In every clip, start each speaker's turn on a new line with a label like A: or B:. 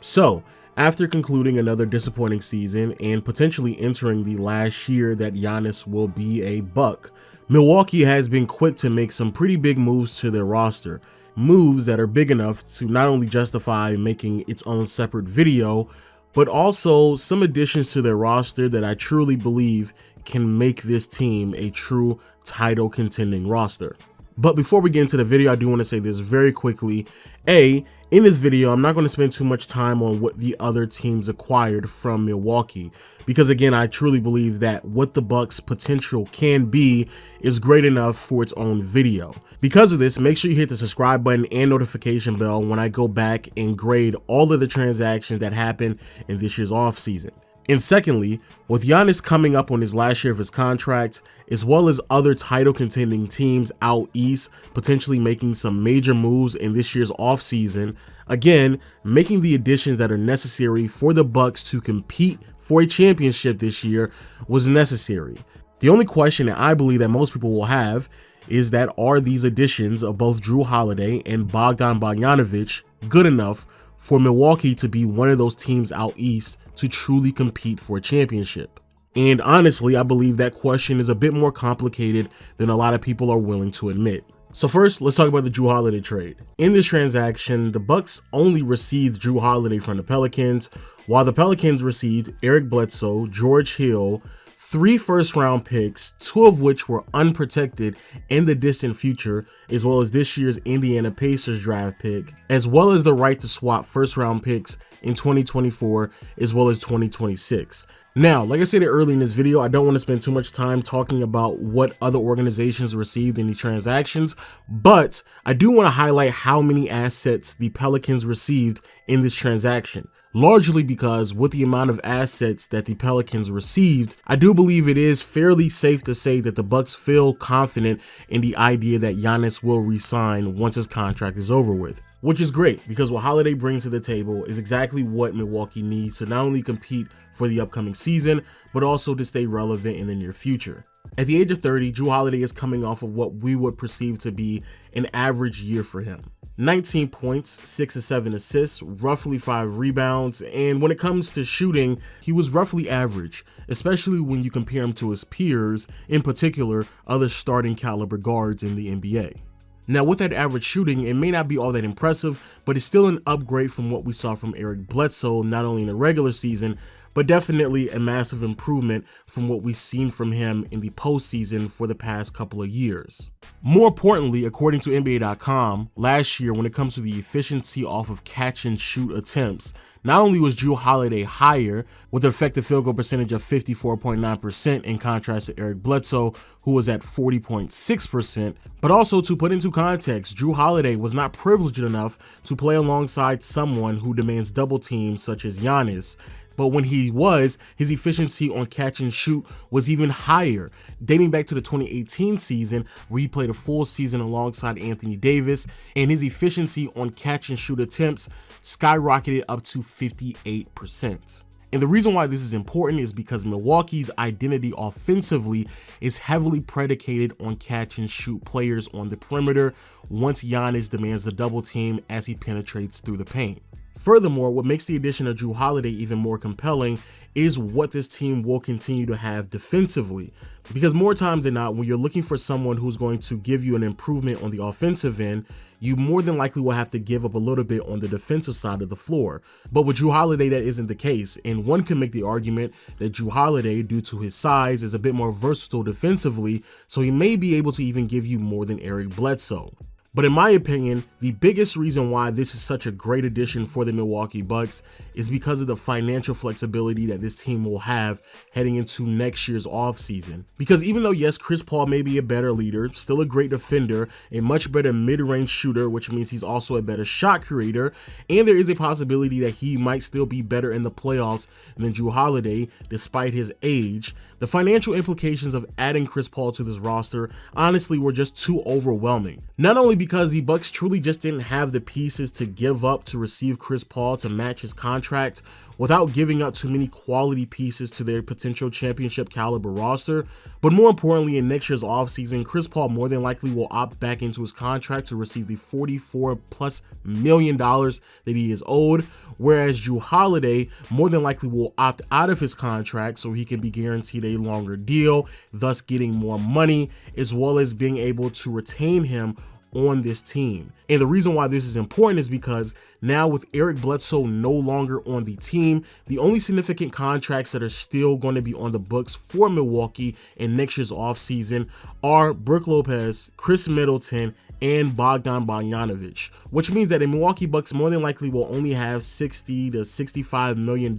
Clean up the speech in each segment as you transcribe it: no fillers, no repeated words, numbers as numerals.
A: So, after concluding another disappointing season and potentially entering the last year that Giannis will be a Buck, Milwaukee has been quick to make some pretty big moves to their roster. Moves that are big enough to not only justify making its own separate video, but also some additions to their roster that I truly believe can make this team a true title contending roster. But before we get into the video, I do want to say this very quickly. In this video, I'm not going to spend too much time on what the other teams acquired from Milwaukee, because again, I truly believe that what the Bucks' potential can be is great enough for its own video. Because of this, make sure you hit the subscribe button and notification bell when I go back and grade all of the transactions that happened in this year's offseason. And secondly, with Giannis coming up on his last year of his contract, as well as other title contending teams out east potentially making some major moves in this year's offseason, again, making the additions that are necessary for the Bucks to compete for a championship this year was necessary. The only question that I believe that most people will have is that are these additions of both Jrue Holiday and Bogananovic good enough for Milwaukee to be one of those teams out east to truly compete for a championship? And honestly, I believe that question is a bit more complicated than a lot of people are willing to admit. So first, let's talk about the Jrue Holiday trade. In this transaction, the Bucks only received Jrue Holiday from the Pelicans, while the Pelicans received Eric Bledsoe, George Hill, 3 first-round picks, 2 of which were unprotected in the distant future, as well as this year's Indiana Pacers draft pick, as well as the right to swap first-round picks in 2024 as well as 2026. Now, like I said earlier in this video, I don't want to spend too much time talking about what other organizations received in the transactions, but I do want to highlight how many assets the Pelicans received in this transaction. Largely because with the amount of assets that the Pelicans received, I do believe it is fairly safe to say that the Bucks feel confident in the idea that Giannis will re-sign once his contract is over with. Which is great, because what Holiday brings to the table is exactly what Milwaukee needs to not only compete for the upcoming season, but also to stay relevant in the near future. At the age of 30, Jrue Holiday is coming off of what we would perceive to be an average year for him. 19 points, 6 or 7 assists, roughly 5 rebounds, and when it comes to shooting, he was roughly average, especially when you compare him to his peers, in particular, other starting caliber guards in the NBA. Now, with that average shooting, it may not be all that impressive, but it's still an upgrade from what we saw from Eric Bledsoe, not only in the regular season, but definitely a massive improvement from what we've seen from him in the postseason for the past couple of years. More importantly, according to NBA.com, last year when it comes to the efficiency off of catch and shoot attempts, not only was Jrue Holiday higher with an effective field goal percentage of 54.9% in contrast to Eric Bledsoe, who was at 40.6%, but also to put into context, Jrue Holiday was not privileged enough to play alongside someone who demands double teams such as Giannis. But when he was, his efficiency on catch and shoot was even higher, dating back to the 2018 season where he played a full season alongside Anthony Davis, and his efficiency on catch and shoot attempts skyrocketed up to 58%. And the reason why this is important is because Milwaukee's identity offensively is heavily predicated on catch and shoot players on the perimeter once Giannis demands a double team as he penetrates through the paint. Furthermore, what makes the addition of Jrue Holiday even more compelling is what this team will continue to have defensively. Because more times than not, when you're looking for someone who's going to give you an improvement on the offensive end, you more than likely will have to give up a little bit on the defensive side of the floor. But with Jrue Holiday, that isn't the case. And one can make the argument that Jrue Holiday, due to his size, is a bit more versatile defensively, so he may be able to even give you more than Eric Bledsoe. But in my opinion, the biggest reason why this is such a great addition for the Milwaukee Bucks is because of the financial flexibility that this team will have heading into next year's offseason. Because even though, yes, Chris Paul may be a better leader, still a great defender, a much better mid-range shooter, which means he's also a better shot creator, and there is a possibility that he might still be better in the playoffs than Jrue Holiday, despite his age, the financial implications of adding Chris Paul to this roster honestly were just too overwhelming. Not only because the Bucks truly just didn't have the pieces to give up to receive Chris Paul to match his contract without giving up too many quality pieces to their potential championship caliber roster. But more importantly, in next year's offseason, Chris Paul more than likely will opt back into his contract to receive the $44+ million that he is owed, whereas Jrue Holiday more than likely will opt out of his contract so he can be guaranteed a longer deal, thus getting more money, as well as being able to retain him on this team. And the reason why this is important is because now with Eric Bledsoe no longer on the team, the only significant contracts that are still going to be on the books for Milwaukee in next year's offseason are Brook Lopez, Chris Middleton, and Bogananovic, which means that the Milwaukee Bucks more than likely will only have $60 to $65 million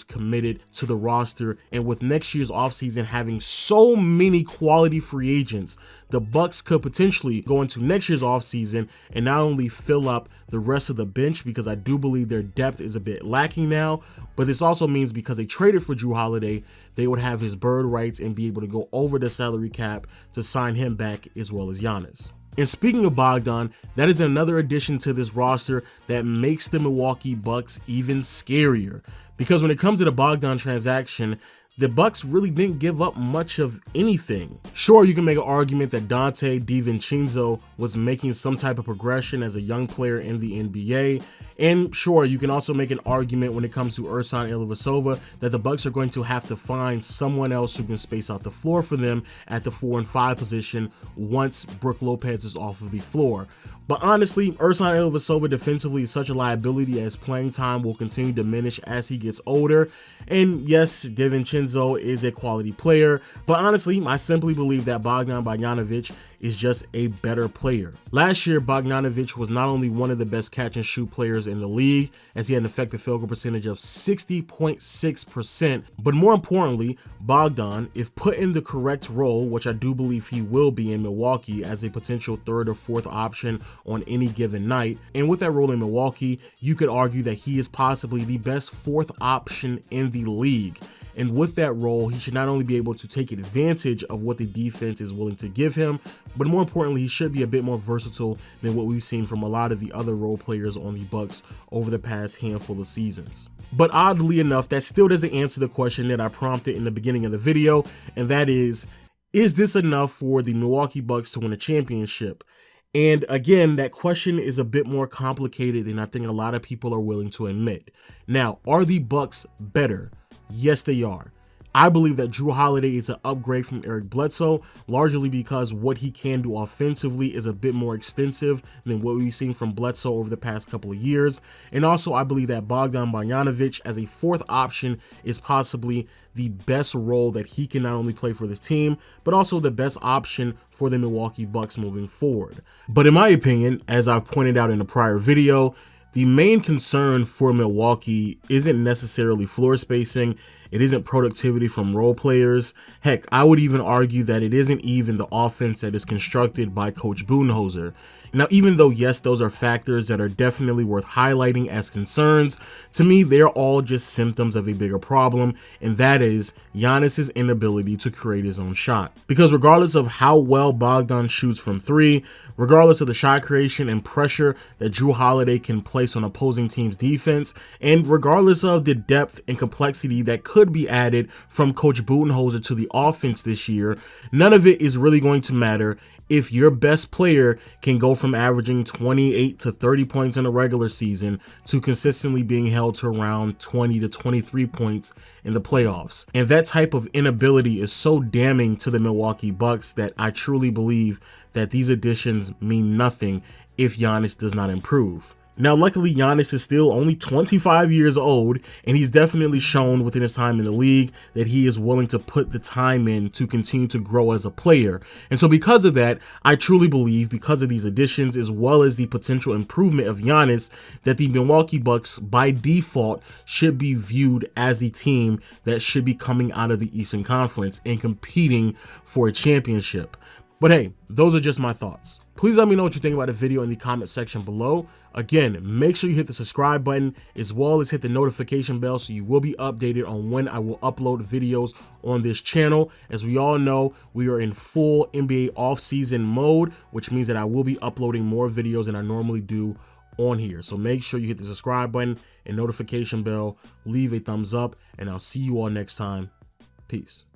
A: committed to the roster. And with next year's offseason having so many quality free agents, the Bucks could potentially go into next year's offseason and not only fill up the rest of the bench, because I do believe their depth is a bit lacking now, but this also means because they traded for Jrue Holiday, they would have his bird rights and be able to go over the salary cap to sign him back, as well as Giannis. And speaking of Bogdan, that is another addition to this roster that makes the Milwaukee Bucks even scarier, because when it comes to the Bogdan transaction, the Bucks really didn't give up much of anything. Sure, you can make an argument that Donte DiVincenzo was making some type of progression as a young player in the NBA, and sure, you can also make an argument when it comes to Ersan Ilyasova that the Bucks are going to have to find someone else who can space out the floor for them at the 4 and 5 position once Brook Lopez is off of the floor. But honestly, Ersan Ilyasova defensively is such a liability as playing time will continue to diminish as he gets older. And yes, DiVincenzo is a quality player, but honestly, I simply believe that Bogdan Bogdanovic is just a better player. Last year, Bogdanovic was not only one of the best catch and shoot players in the league, as he had an effective field goal percentage of 60.6%, but more importantly, Bogdan, if put in the correct role, which I do believe he will be in Milwaukee as a potential 3rd or 4th option on any given night, and with that role in Milwaukee, you could argue that he is possibly the best 4th option in the league. And with that role, he should not only be able to take advantage of what the defense is willing to give him, but more importantly, he should be a bit more versatile than what we've seen from a lot of the other role players on the Bucks over the past handful of seasons. But oddly enough, that still doesn't answer the question that I prompted in the beginning of the video, and that is this enough for the Milwaukee Bucks to win a championship? And again, that question is a bit more complicated than I think a lot of people are willing to admit. Now, are the Bucks better? Yes, they are. I believe that Jrue Holiday is an upgrade from Eric Bledsoe, largely because what he can do offensively is a bit more extensive than what we've seen from Bledsoe over the past couple of years. And also, I believe that Bogdan Bogdanovic as a 4th option is possibly the best role that he can not only play for this team, but also the best option for the Milwaukee Bucks moving forward. But in my opinion, as I've pointed out in a prior video, the main concern for Milwaukee isn't necessarily floor spacing, it isn't productivity from role players. Heck, I would even argue that it isn't even the offense that is constructed by Coach Budenholzer. Now, even though, yes, those are factors that are definitely worth highlighting as concerns, to me, they're all just symptoms of a bigger problem, and that is Giannis's inability to create his own shot. Because regardless of how well Bogdan shoots from 3, regardless of the shot creation and pressure that Jrue Holiday can place on opposing teams' defense, and regardless of the depth and complexity that could be added from Coach Budenholzer to the offense this year, none of it is really going to matter if your best player can go from averaging 28 to 30 points in a regular season to consistently being held to around 20 to 23 points in the playoffs. And that type of inability is so damning to the Milwaukee Bucks that I truly believe that these additions mean nothing if Giannis does not improve. Now, luckily, Giannis is still only 25 years old, and he's definitely shown within his time in the league that he is willing to put the time in to continue to grow as a player. And so because of that, I truly believe, because of these additions, as well as the potential improvement of Giannis, that the Milwaukee Bucks, by default, should be viewed as a team that should be coming out of the Eastern Conference and competing for a championship. But hey, those are just my thoughts. Please let me know what you think about the video in the comment section below. Again, make sure you hit the subscribe button as well as hit the notification bell so you will be updated on when I will upload videos on this channel. As we all know, we are in full NBA offseason mode, which means that I will be uploading more videos than I normally do on here. So make sure you hit the subscribe button and notification bell, leave a thumbs up, and I'll see you all next time. Peace.